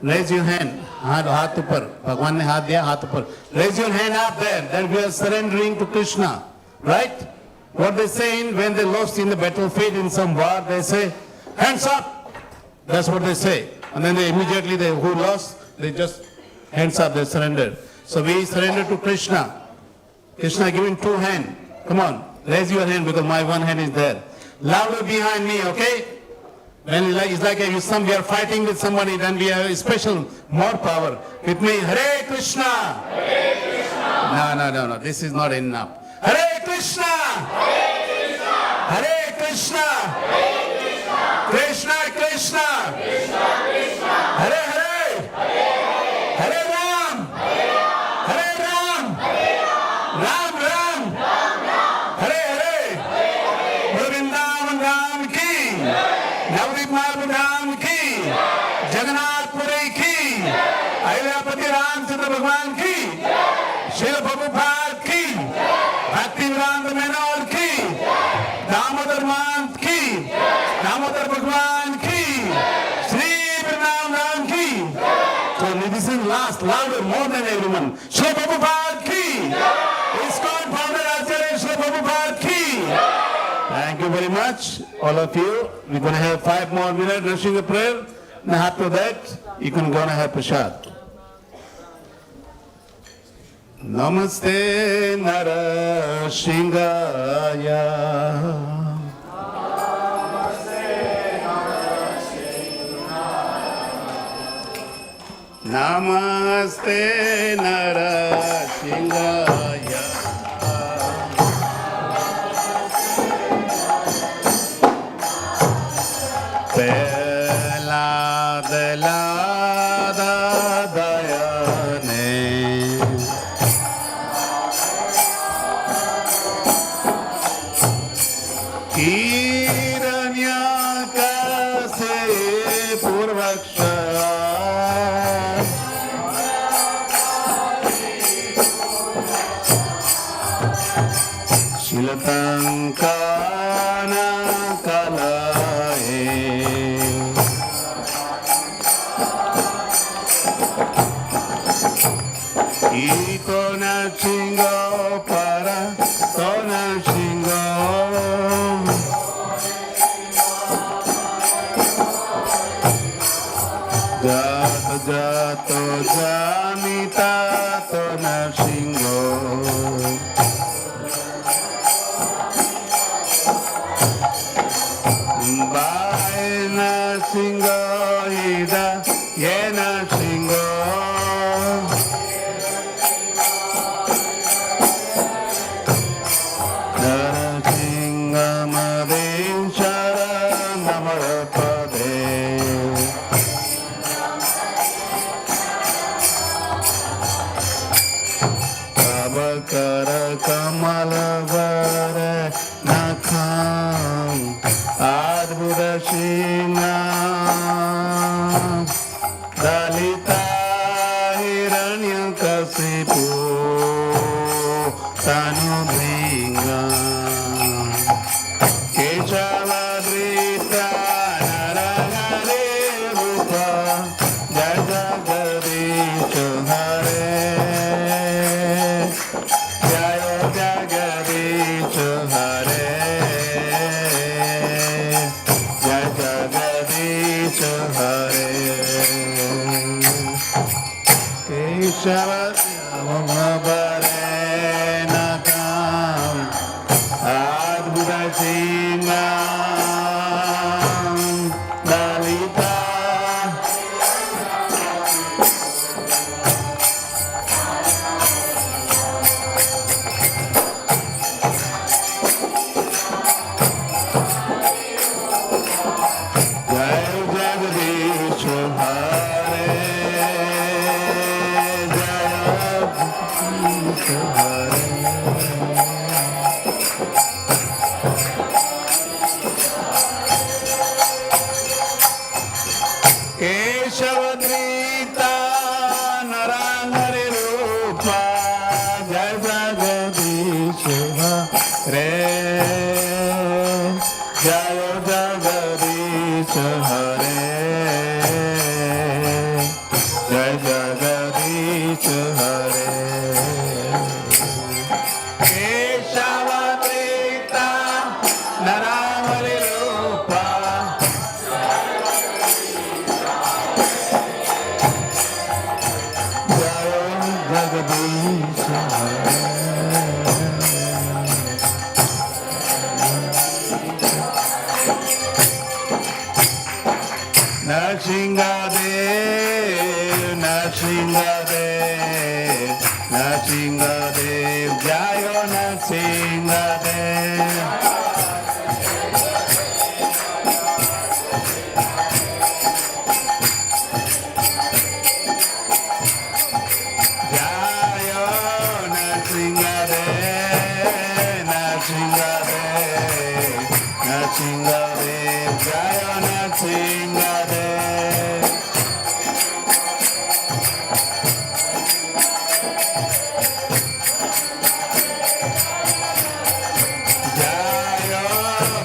raise your hand, हाथ ऊपर, भगवान ने हाथ दिया, हाथ ऊपर. Raise your hand up there, that we are surrendering to Krishna, right? What they say when they lost in the battlefield in some war, they say, hands up. That's what they say. And then they immediately, who lost, they just hands up, they surrendered. So we surrender to Krishna. Krishna giving two hands. Come on, raise your hand because my one hand is there. Louder behind me, okay? When it's like we are fighting with somebody, then we have a special, more power. With me, Hare Krishna. Hare Krishna. No. This is not enough. Hare Krishna. Hare Krishna. Hare Krishna. Hare Krishna. Krishna Krishna. Krishna Krishna. Hare Hare. Hare Hare Ram. Hare Ram. Ram Ram. Hare Hare. Vrindavan Ram ki. Navadvip Ram ki. Jagannath Puri ki. Ayodhyapati Ramchandra Bhagwan ki. Srila Prabhupada ki. Bhaktivedanta Manor ki. Damodar Mant ki. Damodar Bhagwan ki. Sri Vrindavan Ram ki. So this is last, louder, more than everyone. Srila Prabhupada ki. ISKCON founder Acharya Srila Prabhupada ki. Thank you very much, all of you. We're going to have 5 more minutes rushing the prayer. And after that, you can go and have prasad. Namaste Narasingaya. Namaste Narasingaya. Shilatankana kalae Ikona chingo para Kona chingo Jato jato jamita Tona chingo Baina singo ida yena singo Nara singa madin shara namarapade Abakara kamalavara nakham Adbudashina Dalita Hiranyakasipu Tanubhinga Keshavadrita Naragare Rupa Jagadisha Hare Jaya Jagadisha Hare Hare Keshava Mamabare Nakam Adbudashina Dalita जय जगदीश हरे जगदीश हरे केशव द्रीता नरांगरि रूपा जय जगदीश हरे जय जगदीश हरे जय जगदीश हरे केशव द्रीता नरांगरि रूपा जगदीश हरे नरसिंहदेव नरसिंहदेव नरसिंहदेव जय नरसिंहदेव जय नरसिंहदेव नरसिंहदेव नरसिंहदेव जय नरसिंहदेव जय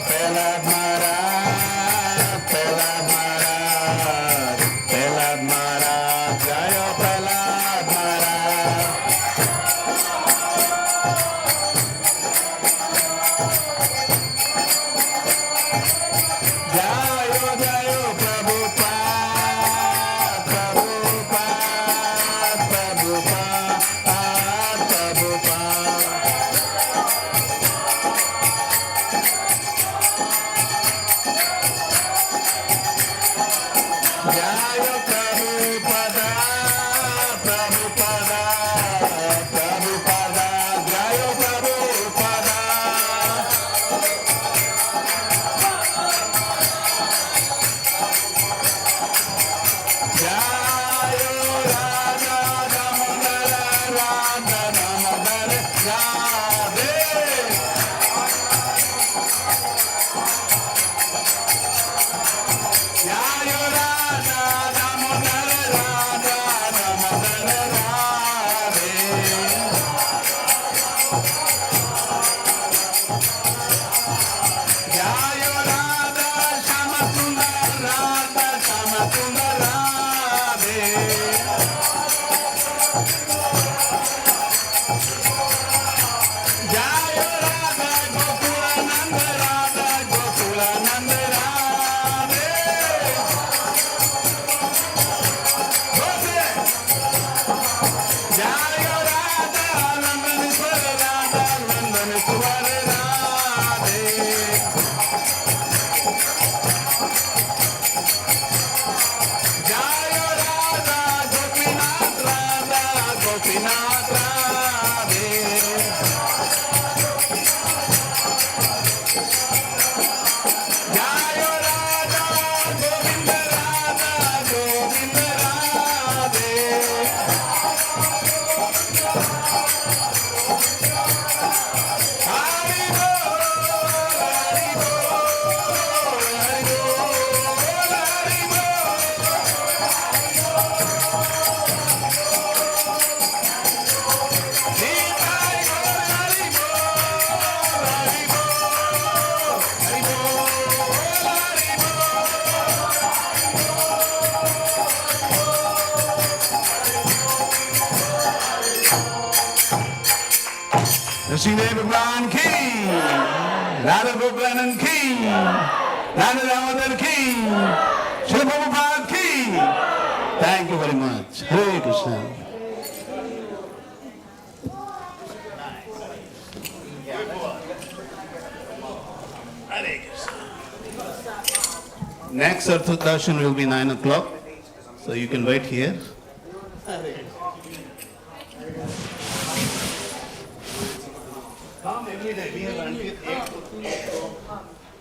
प्रहलाद महाराज प्रहलाद महाराज प्रहलाद महाराज जय प्रहलाद महाराज जय जय प्रभुपाद प्रभुपाद प्रभुपाद प्रभुपाद जय प्रभुपदा प्रभुपदा प्रभुपदा जय प्रभुपदा जय राधा दामोदर राधा दामोदर राधे जय राधा दामोदर राधा दामोदर राधे जय राधा श्याम सुंदर राधा श्याम सुंदर राधे जय राधा गोकुलानंद राधा गोकुलानंद राधे जय राधा नंदनेश्वर राधा नंदनेश्वर राधे जय राधा गोपीनाथ राधा गोपीनाथ राधे जय राधा गोविंद राधा गोविंद राधे हरि बोल हरि बोल हरि बोल हरि बोल निताई बोल हरि बोल हरि बोल हरि बोल हरि बोल नरसिंहदेव भगवान की राधा गोकुलानंद की राधा दामोदर की श्री प्रभुपाद की thank you very much Hare Krishna Hare Krishna. Next Artha Darshan will be 9 o'clock, so you can wait here. Come every day. We have until 8 to 3.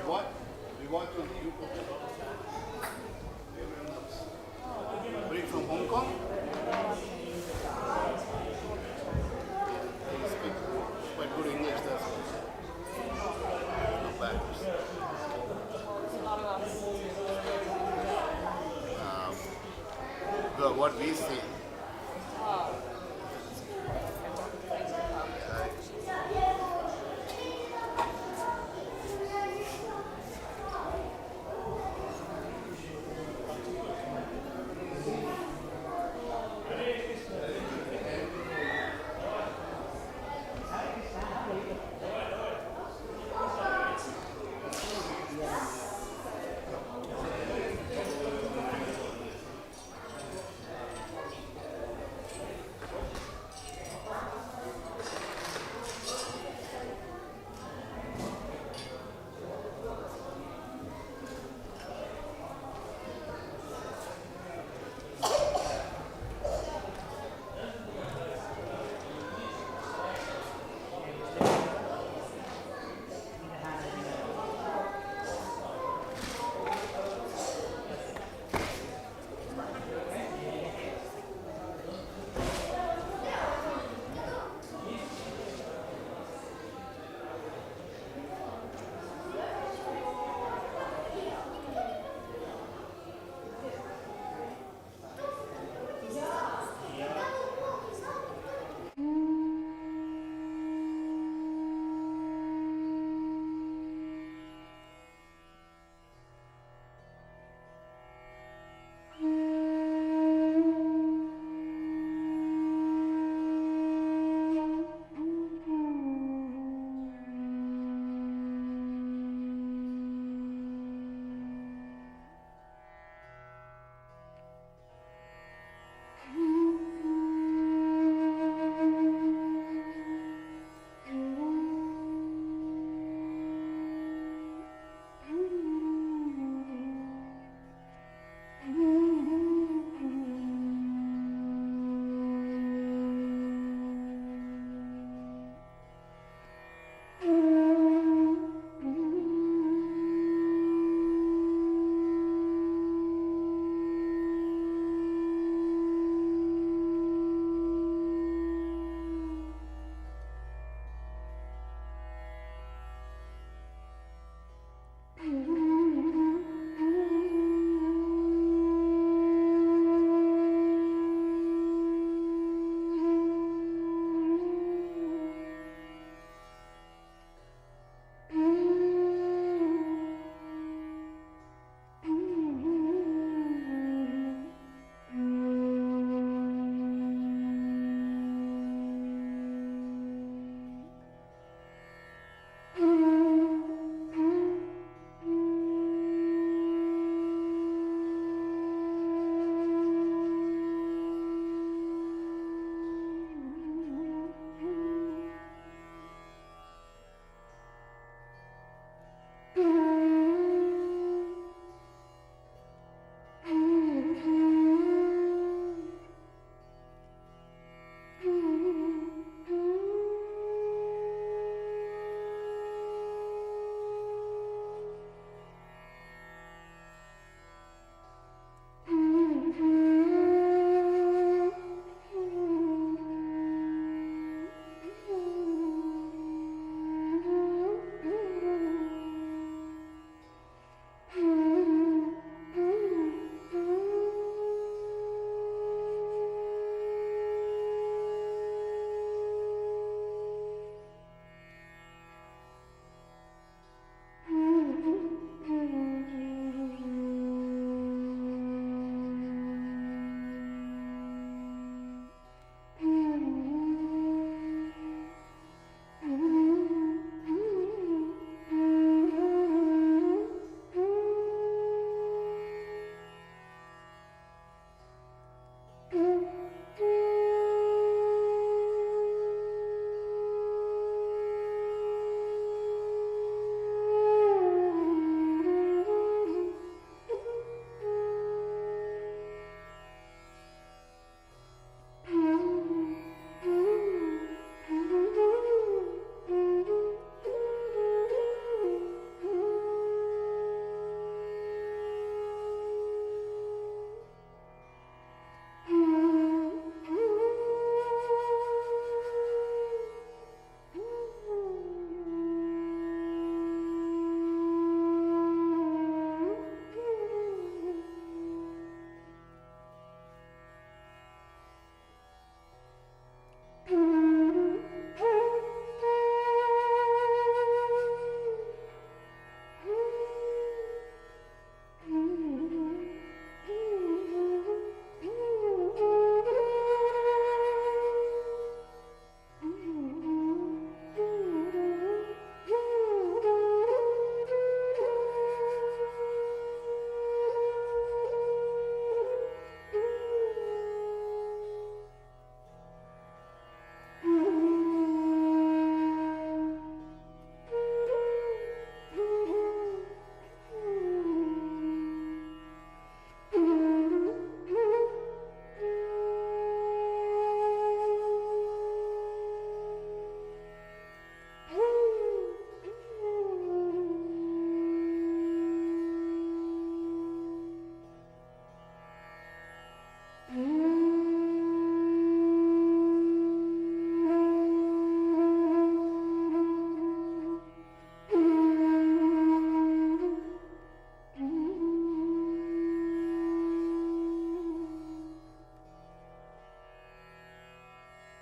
What? We want to you bring from Hong Kong? They speak quite good English, that's all. Not bad. What we see